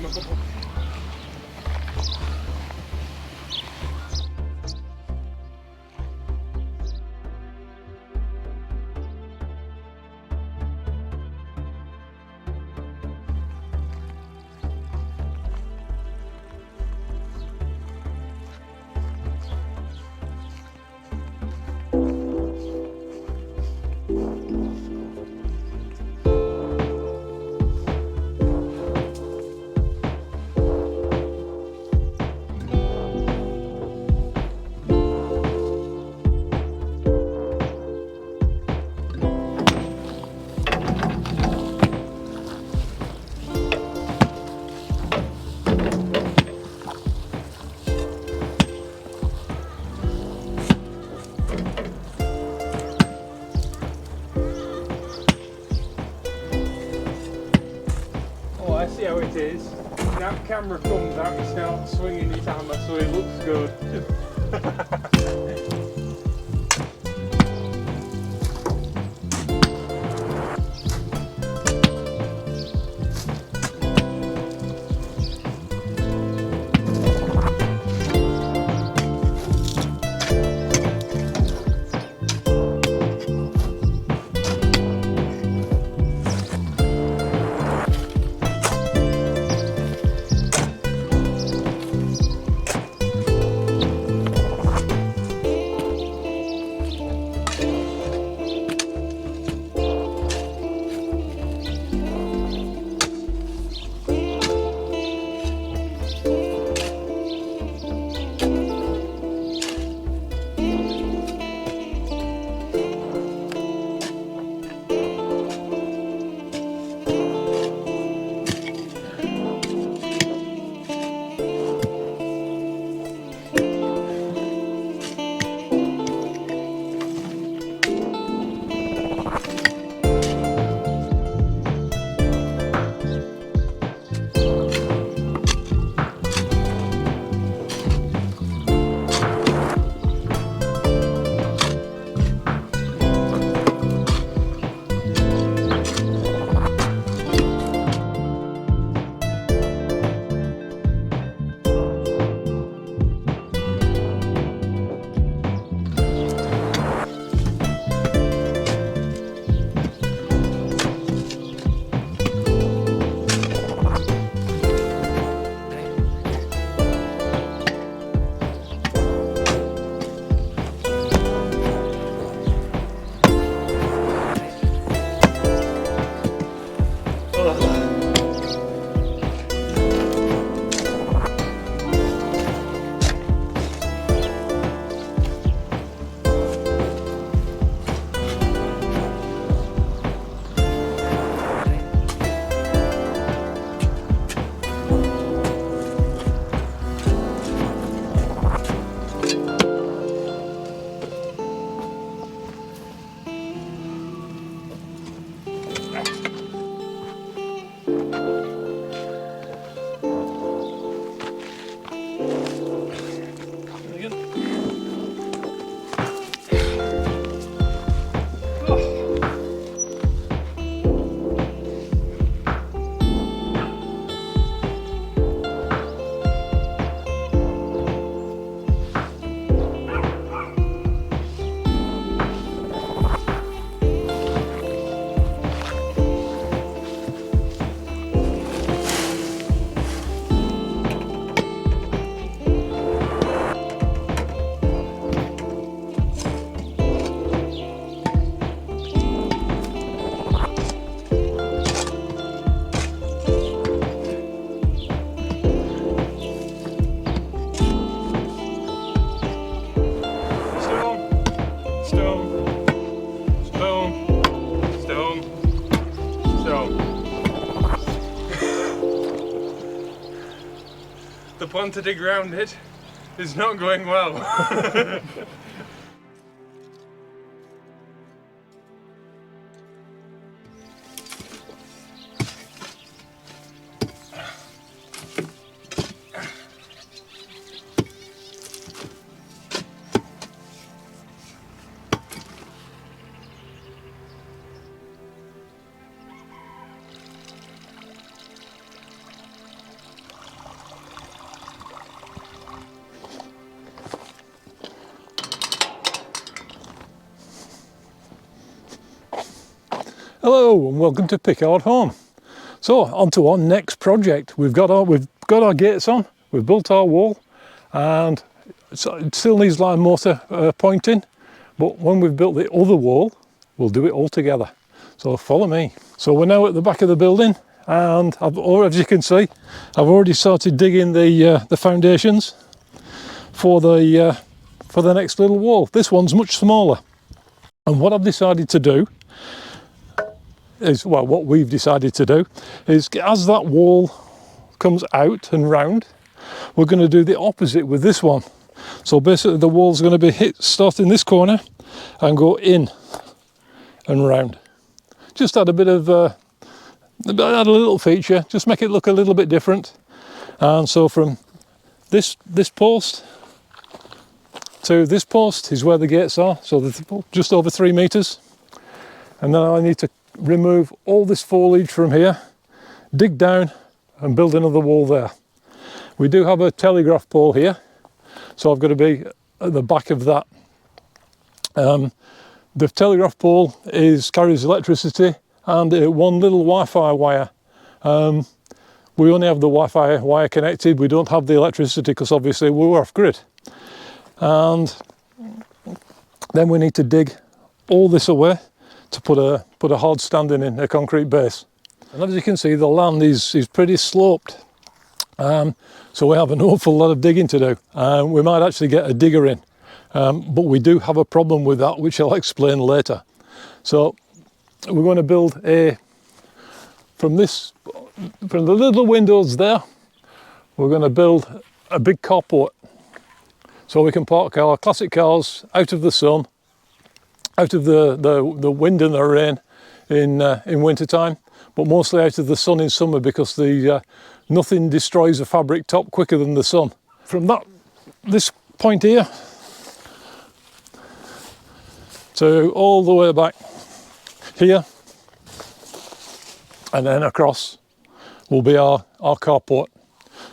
them a couple. I see how it is. Now camera comes out, he starts swinging his hammer so it looks good. The plan to dig around it is not going well. Hello and welcome to Pickard Home. So on to our next project. We've got our gates on, we've built our wall, and it still needs line mortar pointing, but when we've built the other wall, we'll do it all together. So follow me. So we're now at the back of the building, and as you can see, I've already started digging the foundations for the next little wall. This one's much smaller, and what I've decided to do is, well, what we've decided to do is, as that wall comes out and round, we're going to do the opposite with this one. So basically the wall's going to be start in this corner and go in and round. Just add a bit of add a little feature, just make it look a little bit different. And so from this post to this post is where the gates are, so they're just over 3 meters. And then I need to remove all this foliage from here, dig down and build another wall there. We do have a telegraph pole here, so I've got to be at the back of that. The telegraph pole carries electricity and one little Wi-Fi wire. We only have the Wi-Fi wire connected, we don't have the electricity because obviously we're off grid. And then we need to dig all this away to put a hard standing in, a concrete base. And as you can see, the land is pretty sloped, so we have an awful lot of digging to do. We might actually get a digger in, but we do have a problem with that, which I'll explain later. So we're going to build from the little windows there, we're going to build a big carport, so we can park our classic cars out of the sun, out of the wind and the rain in winter time, but mostly out of the sun in summer, because nothing destroys a fabric top quicker than the sun. From this point here to all the way back here and then across will be our carport.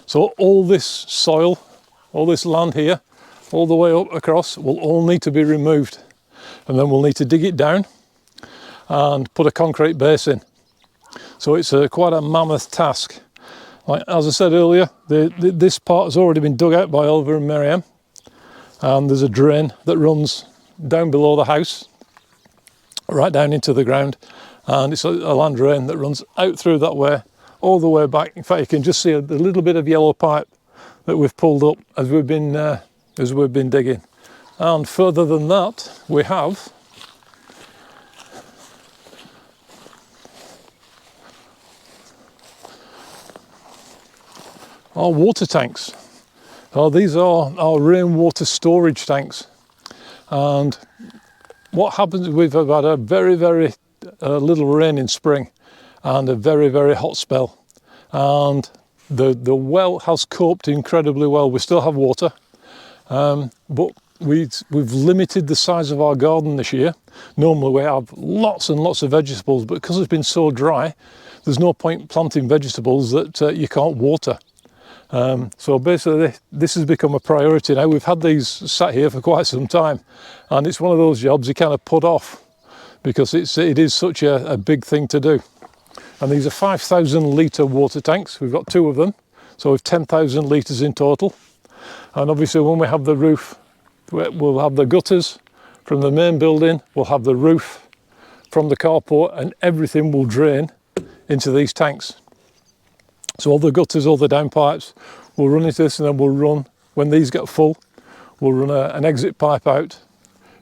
So all this soil, all this land here, all the way up across will all need to be removed. And then we'll need to dig it down and put a concrete base in. So it's quite a mammoth task. Like, as I said earlier, this part has already been dug out by Oliver and Meryem, and there's a drain that runs down below the house, right down into the ground, and it's a land drain that runs out through that way, all the way back. In fact, you can just see a little bit of yellow pipe that we've pulled up as we've been digging. And further than that, we have our water tanks. These are our rainwater storage tanks. And what happens, we've had a very little rain in spring and a very hot spell. And the well has coped incredibly well. We still have water, but we've limited the size of our garden this year. Normally we have lots and lots of vegetables, but because it's been so dry, there's no point planting vegetables that you can't water. So basically this has become a priority now. We've had these sat here for quite some time, and it's one of those jobs you kind of put off because it is such a big thing to do. And these are 5,000 litre water tanks. We've got 2 of them, so we've 10,000 litres in total. And obviously when we have the roof, we'll have the gutters from the main building, we'll have the roof from the carport, and everything will drain into these tanks. So all the gutters, all the downpipes will run into this, and then we'll run, when these get full, we'll run an exit pipe out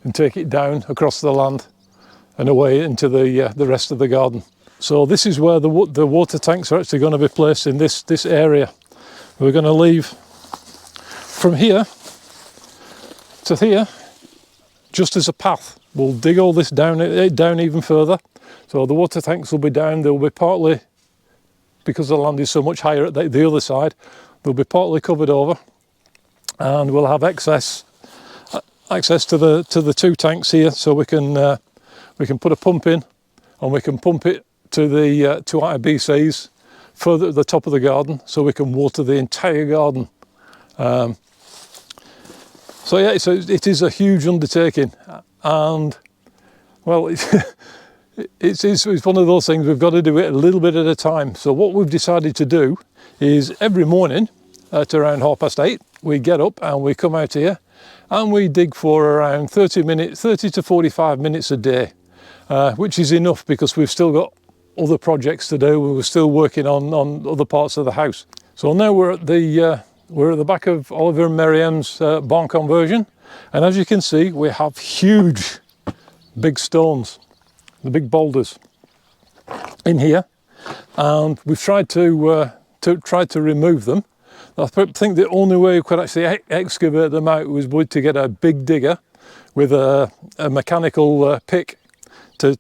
and take it down across the land and away into the rest of the garden. So this is where the water tanks are actually going to be placed, in this area. We're going to leave from here to here just as a path. We'll dig all this down even further. So the water tanks will be down. They'll be partly, because the land is so much higher at the other side, they'll be partly covered over, and we'll have access to the 2 tanks here, so we can put a pump in, and we can pump it to the 2 IBCs further at the top of the garden, so we can water the entire garden. So yeah, it is a huge undertaking, and well, it's one of those things, we've got to do it a little bit at a time. So what we've decided to do is every morning at around 8:30, we get up and we come out here and we dig for around 30 to 45 minutes a day, which is enough because we've still got other projects to do. We're still working on other parts of the house. So now we're at the back of Oliver and Meryem's barn conversion, and as you can see, we have huge big stones, the big boulders in here, and we've tried to remove them. I think the only way we could actually excavate them out was to get a big digger with a mechanical pick to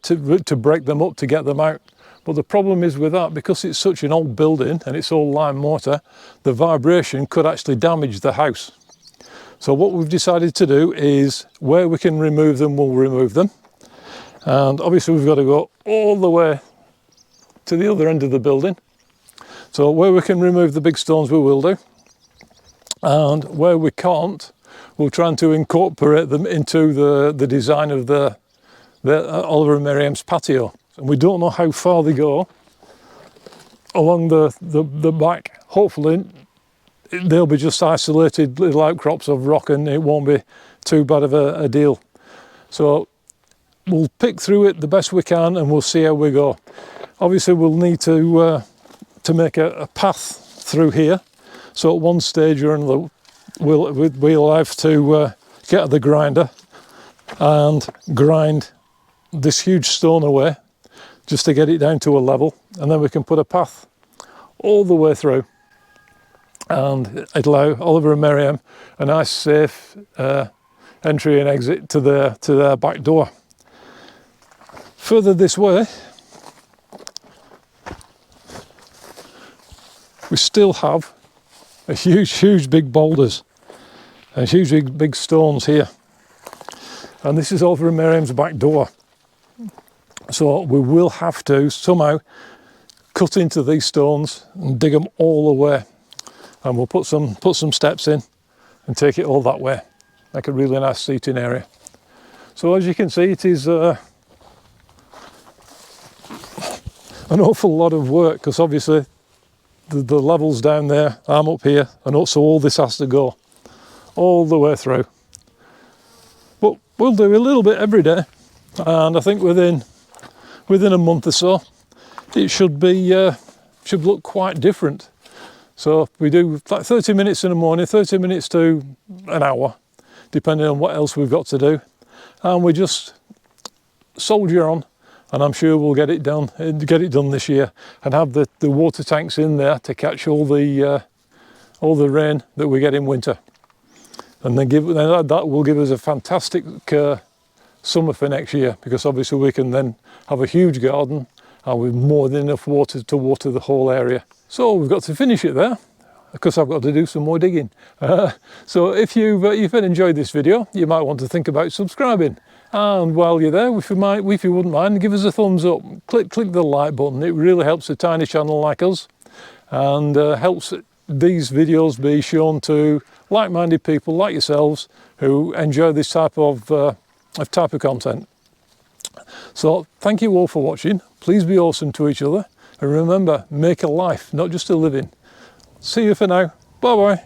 break them up to get them out. But the problem is with that, because it's such an old building and it's all lime mortar, the vibration could actually damage the house. So what we've decided to do is, where we can remove them, we'll remove them. And obviously we've got to go all the way to the other end of the building. So where we can remove the big stones, we will do. And where we can't, we'll try to incorporate them into the design of the Oliver and Meryem's patio. And we don't know how far they go along the back. Hopefully they'll be just isolated little outcrops of rock and it won't be too bad of a deal. So we'll pick through it the best we can and we'll see how we go. Obviously we'll need to make a path through here. So at one stage or another we'll have to get the grinder and grind this huge stone away, just to get it down to a level, and then we can put a path all the way through, and it'll allow Oliver and Meryem a nice safe entry and exit to their back door. Further this way, we still have a huge big boulders and huge big stones here, and this is Oliver and Meryem's back door. So we will have to somehow cut into these stones and dig them all the way, and we'll put some steps in and take it all that way, make a really nice seating area. So as you can see, it is an awful lot of work, because obviously the levels down there, I'm up here, and also all this has to go all the way through. But we'll do a little bit every day, and I think within a month or so it should look quite different. So we do like 30 minutes in the morning, 30 minutes to an hour, depending on what else we've got to do, and we just soldier on, and I'm sure we'll get it done this year, and have the water tanks in there to catch all the rain that we get in winter, and then that will give us a fantastic summer for next year, because obviously we can then have a huge garden and with more than enough water to water the whole area. So we've got to finish it there, because I've got to do some more digging. So if you've enjoyed this video, you might want to think about subscribing. And while you're there, if you wouldn't mind, give us a thumbs up. Click the like button. It really helps a tiny channel like us, and helps these videos be shown to like-minded people like yourselves who enjoy this type of content. So thank you all for watching. Please be awesome to each other, and remember, make a life, not just a living. See you for now. Bye bye.